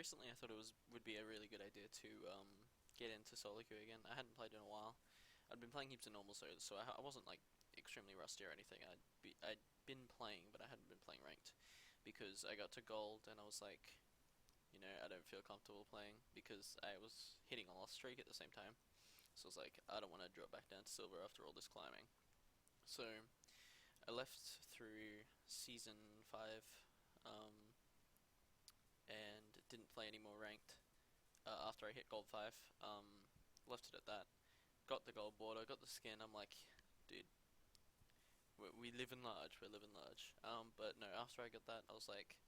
recently I thought it would be a really good idea to get into solo queue again. I hadn't played in a while. I'd been playing heaps of normal solos, so I wasn't like extremely rusty or anything. I'd been playing, but I hadn't been playing ranked because I got to gold and I was like, I don't feel comfortable playing because I was hitting a lost streak at the same time. So I was like, I don't want to drop back down to silver after all this climbing. So I left through season 5 um, and didn't play any more ranked after I hit gold 5. Left it at that. Got the gold border, got the skin. I'm like, dude, we live in large. We're living large. But no, after I got that, I was like,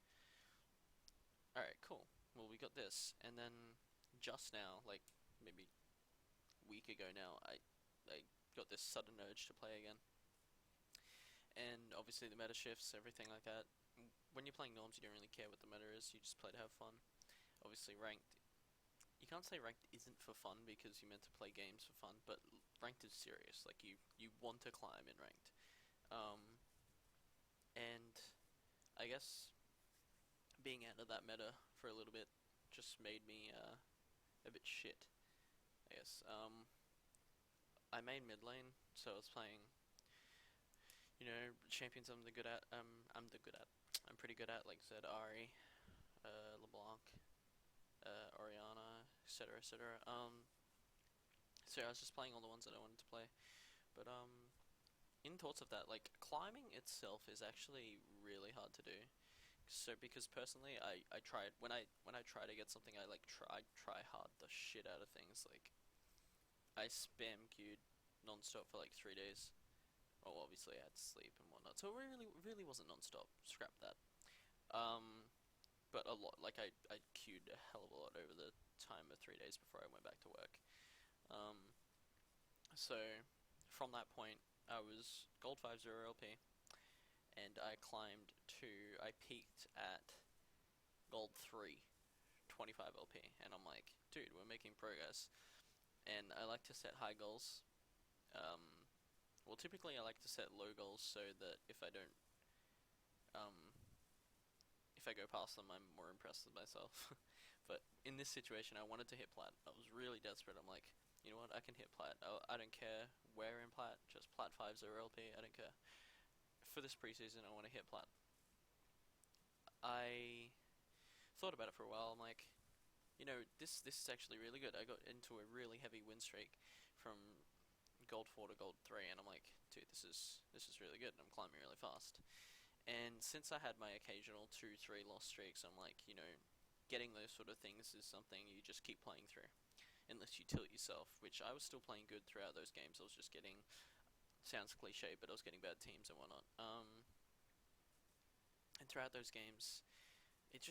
all right, cool. Well, we got this, and then just now, like maybe a week ago now, I got this sudden urge to play again. And obviously the meta shifts, everything like that. When you're playing norms, you don't really care what the meta is. You just play to have fun. Obviously ranked, you can't say ranked isn't for fun because you're meant to play games for fun, but ranked is serious. Like you want to climb in ranked. Um, and I guess being out of that meta for a little bit just made me a bit shit. I guess. I made mid lane, so I was playing, champions I'm the good at. I'm pretty good at like Zed, Ari, LeBlanc, Oriana, etc., etc. So I was just playing all the ones that I wanted to play. But in thoughts of that, like climbing itself is actually really hard to do. So because personally, I tried when I try to get something, I like try hard the shit out of things. Like I spam queued non-stop for like 3 days. Well, obviously I had to sleep and whatnot, so it really wasn't non-stop. Scrap that. Um, but a lot. Like I queued a hell of a lot over the time of 3 days before I went back to work. Um, so from that point, I was gold 50 LP, and I peaked at gold 3, 25 LP, and I'm like, dude, we're making progress. And I like to set high goals. Um, well, typically I like to set low goals so that um, if I go past them, I'm more impressed with myself. But in this situation, I wanted to hit plat. I was really desperate. I'm like, you know what? I can hit plat. I don't care where in plat. Just plat 50 LP. I don't care. For this preseason, I want to hit plat. I thought about it for a while. I'm like, this is actually really good. I got into a really heavy win streak from gold 4 to gold 3, and I'm like, dude, this is really good. And I'm climbing really fast. And since I had my occasional 2-3 loss streaks, I'm like, getting those sort of things is something you just keep playing through, unless you tilt yourself, which I was still playing good throughout those games. I was just getting, sounds cliche, but I was getting bad teams and whatnot. And throughout those games, it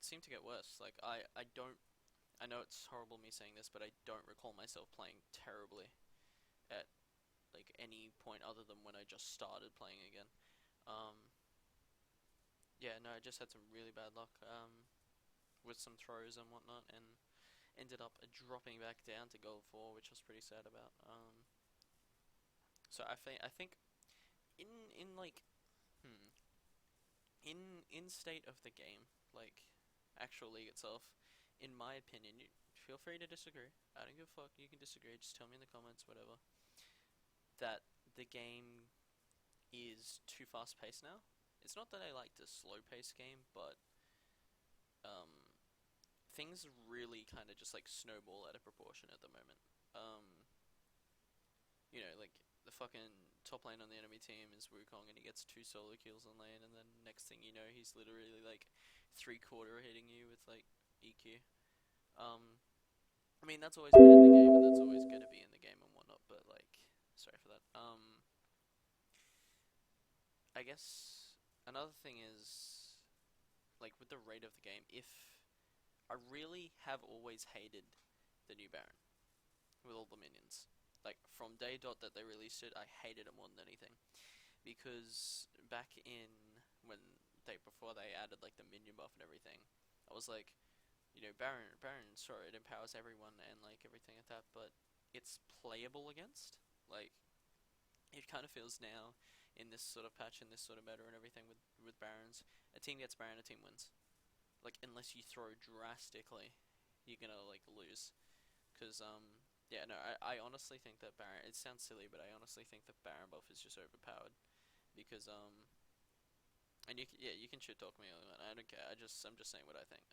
seemed to get worse. Like, I know it's horrible me saying this, but I don't recall myself playing terribly at, like, any point other than when I just started playing again. Um, yeah, no, I just had some really bad luck, with some throws and whatnot, and ended up dropping back down to gold 4, which I was pretty sad about. So I think in like hmm, in state of the game, like actual league itself, in my opinion, you feel free to disagree. I don't give a fuck. You can disagree. Just tell me in the comments, whatever. That the game is too fast paced now. It's not that I like the slow paced game, but um, things really kind of just like snowball out of proportion at the moment. Um, like the fucking top lane on the enemy team is Wukong, and he gets 2 solo kills on lane, and then next thing you know, he's literally like 3/4 hitting you with like EQ. Um, I mean that's always been in the game, and that's always gonna be in the game and whatnot. But like, sorry for that. I guess another thing is like with the rate of the game. If I really have always hated the new Baron with all the minions. Like from day dot that they released it, I hated it more than anything. Because back in when before they added like the minion buff and everything, I was like, Baron, sure, it empowers everyone and like everything like that, but it's playable against. Like, it kind of feels now in this sort of patch, in this sort of meta and everything with Barons, a team gets Baron, a team wins. like unless you throw drastically, you're gonna like lose. Cause yeah, no, I honestly think that Baron. It sounds silly, but I honestly think that Baron buff is just overpowered because and yeah, you can shit talk me all you want. I don't care. I'm just saying what I think.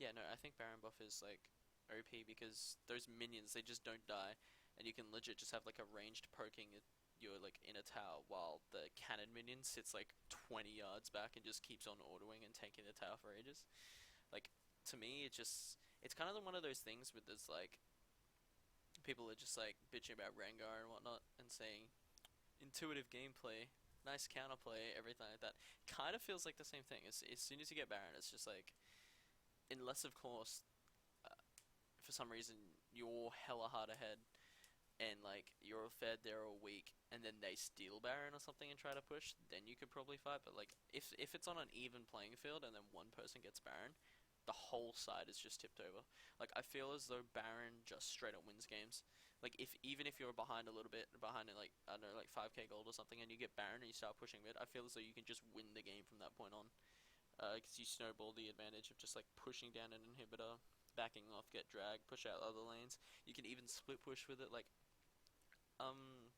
Yeah, no, I think Baron buff is like OP because those minions they just don't die, and you can legit just have like a ranged poking your like inner tower while the cannon minion sits like 20 yards back and just keeps on autoing and taking the tower for ages. Like to me, it's kind of one of those things with this like people are just like bitching about Rengar and whatnot and saying intuitive gameplay, nice counterplay, everything like that. Kind of feels like the same thing. As soon as you get Baron, it's just like unless of course for some reason you're hella hard ahead and like you're fed, they're all weak, and then they steal Baron or something and try to push, then you could probably fight. But like if it's on an even playing field and then one person gets Baron, the whole side is just tipped over. Like I feel as though Baron just straight up wins games. Like if even if you're behind a little bit, behind it like I don't know like 5k gold or something, and you get Baron and you start pushing mid, I feel as though you can just win the game from that point on. Because you snowball the advantage of just like pushing down an inhibitor, backing off, get drag, push out other lanes. You can even split push with it. Um,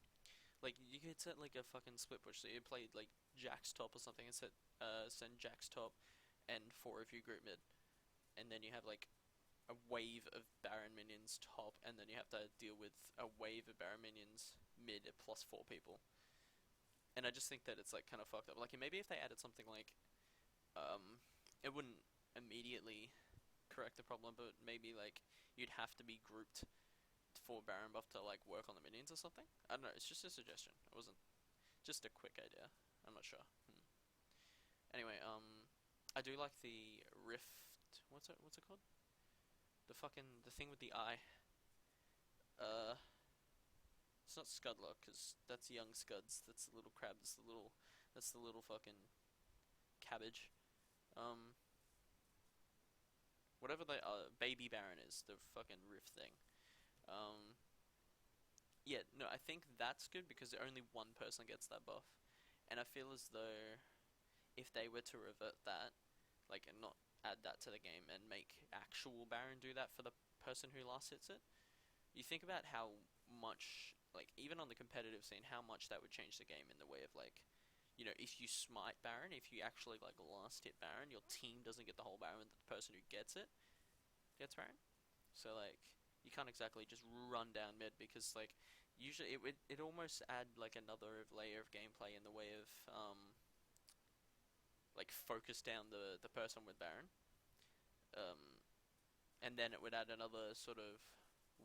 like you could set like a fucking split push. So you play like Jack's top or something and send Jack's top and four of you group mid, and then you have like a wave of Baron minions top, and then you have to deal with a wave of Baron minions mid plus four people. And I just think that it's like kind of fucked up. Like maybe if they added something like it wouldn't immediately correct the problem, but maybe like you'd have to be grouped for Baron buff to like work on the minions or something. I don't know. It's just a suggestion. It wasn't just a quick idea. I'm not sure. Anyway, I do like the Rift. What's it? What's it called? The thing with the eye. Uh, it's not Scudlock because that's young Scuds. That's the little crab. That's the little fucking cabbage. Um, whatever the baby Baron is, the fucking Rift thing. Um, yeah, no, I think that's good because only one person gets that buff, and I feel as though if they were to revert that, like, and not add that to the game and make actual Baron do that for the person who last hits it, you think about how much, like, even on the competitive scene, how much that would change the game in the way of, like, you know, if you smite Baron, if you actually, like, last hit Baron, your team doesn't get the whole Baron, the person who gets it gets Baron. So, like, you can't exactly just run down mid because, like, usually it almost add, like, another layer of gameplay in the way of, like focus down the person with Baron, um, and then it would add another sort of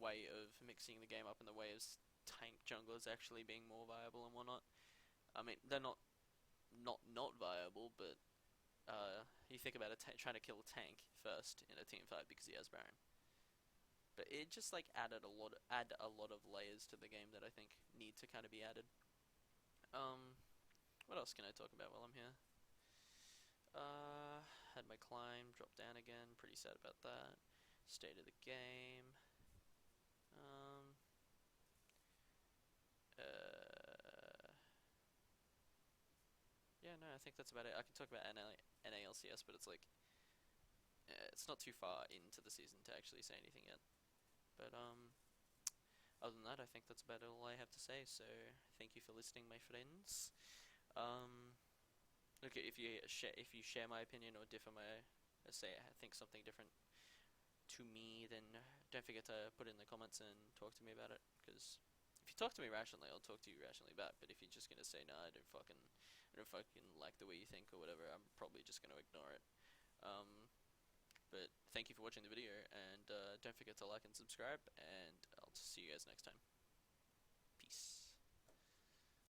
way of mixing the game up in the way of tank junglers actually being more viable and whatnot. I mean, they're not viable, but you think about trying to kill a tank first in a team fight because he has Baron. But it just like add a lot of layers to the game that I think need to kind of be added. What else can I talk about while I'm here? Had my climb drop down again. Pretty sad about that. State of the game. Yeah, no, I think that's about it. I can talk about NALCS, but it's like it's not too far into the season to actually say anything yet. But other than that, I think that's about all I have to say. So thank you for listening, my friends. Okay, if you share my opinion or differ my say I think something different to me, then don't forget to put it in the comments and talk to me about it. Because if you talk to me rationally, I'll talk to you rationally back. But if you're just gonna say no, I don't fucking like the way you think or whatever, I'm probably just gonna ignore it. But thank you for watching the video, and don't forget to like and subscribe, and I'll see you guys next time.